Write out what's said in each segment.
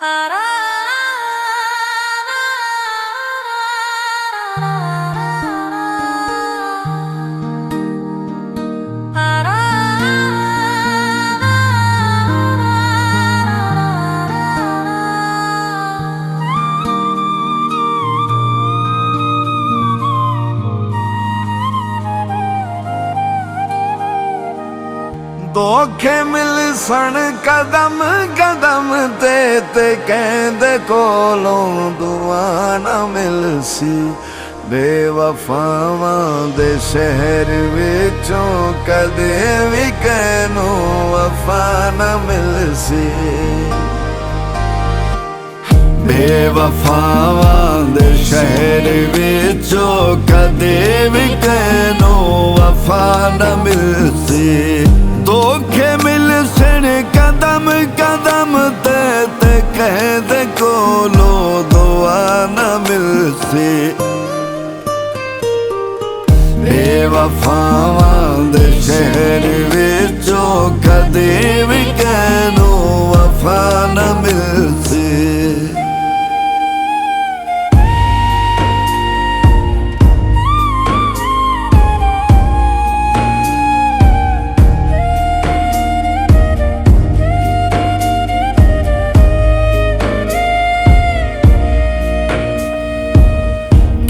धोखे मिल सन कदम कदम ते कहंदे कोलों दुआ ना मिलसी। बेवफावां दे शहर विचों कदे भी कहनू वफा ना मिलसी। बेवफावां दे शहर विचों कदे भी कहनू वफा ना मिलसी। धोखे मिल सन कदम कदम ते कहंदे कोलों दुआ ना मिलसी। बेवफावां दे शहर विचों कदे भी कहनू वफा ना मिलसी।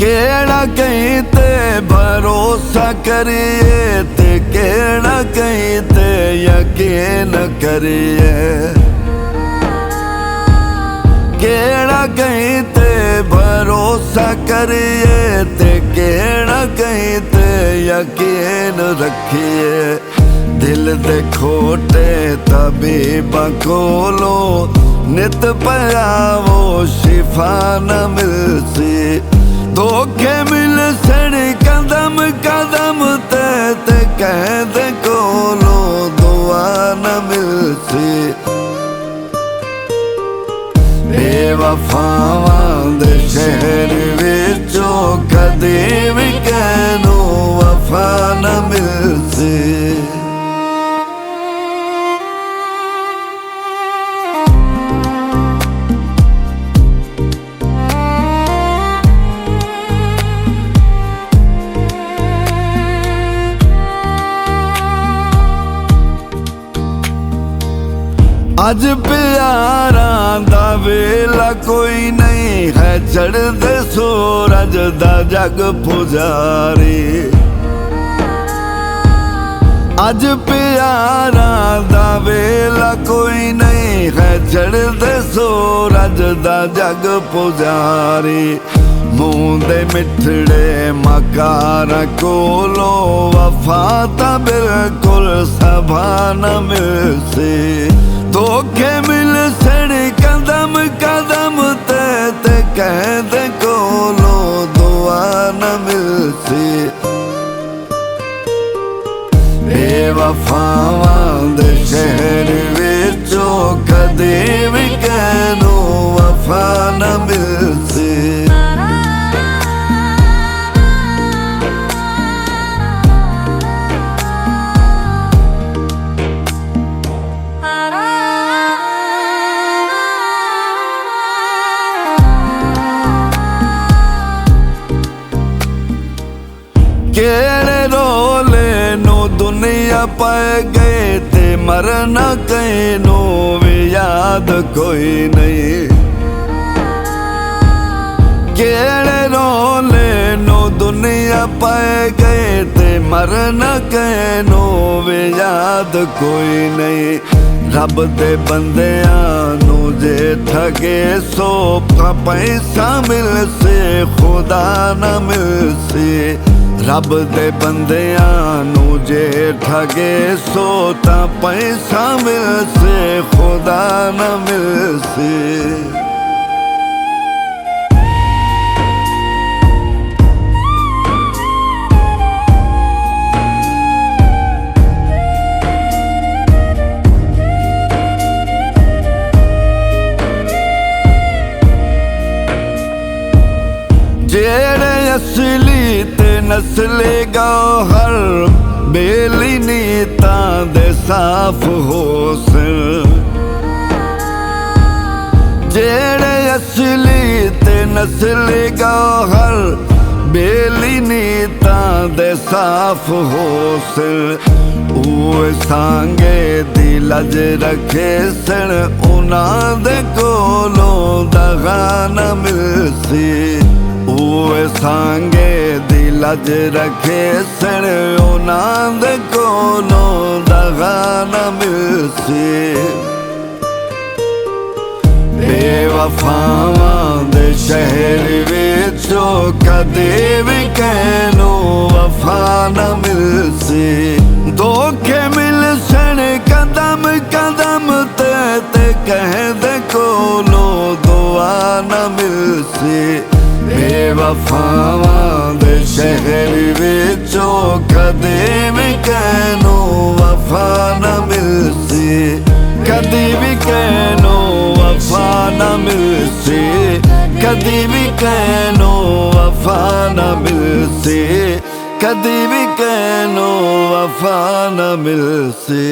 केड़ा कहीं ते भरोसा करिए ते केड़ा कहीं ते यकीन करिए। केड़ा कहीं ते भरोसा करिए ते केड़ा कहीं ते यकीन रखिए। दिल दे खोटे तबीबां कोलों नित पयावो शिफा न मिलसी। धोखे मिल सन कदम कदम ते कहंदे कोलों दुआ न मिलसी। बेवफावां दे शहर विचों कदे भी कहनू वफा न मिलसी। अज प्यारां दा वेला कोई नहीं है, चढ़दे सूरज दा जग पुजारी। अज प्यारां दा वेला कोई नहीं है, चढ़दे सूरज दा जग पुजारी। मूंह दे मिठड़े मकारा कोलों वफा तां बिल्कुल सभा न मिलसी। धोखे मिल सन कदम कदम ते कहंदे कोलों दुआ न मिलसी। बेवफावां दे शहर विचों कदे भी कहनू वफा न मिलसी। केड़े रोले नू दुनिया पाए गए ते मरना कहीं नू भी याद कोई नहीं। केड़े रोले नू दुनिया पाए गए ते मरना कहीं नू भी याद कोई नहीं। रब दे बंदियां नू जे ठगे सो पैसा मिलसे खुदा न मिलसी। रब दे बंदियां नू जे ठगे सो तां पैसा मिलसे खुदा न मिलसी। जेड़े असली ते नस्ले गौहर बेली नीतां दे साफ होसन। जेड़े असली ते नस्ली गौहर बेली नीतां दे साफ होसिल उए सांगे दी लज रखे सण उन्हां दे कोलों दगा न मिलसी उए सांगे दी लज रखे सण उन्हां दे कोलों दगा न मिलसी बेवफावां दे शहर विचों कदे भी कहनो वफा न मिलसी धोखे मिलसन कदम कदम ते कहदे कोलो दुआ न मिलसी बेवफावां दे शहर विचों कदे भी कहनो वफा न मिलसी कदी भी कहनो वफा न मिलसी कदी भी कहनो वफा न मिलसी कदी भी कहनो वफा न मिलसी।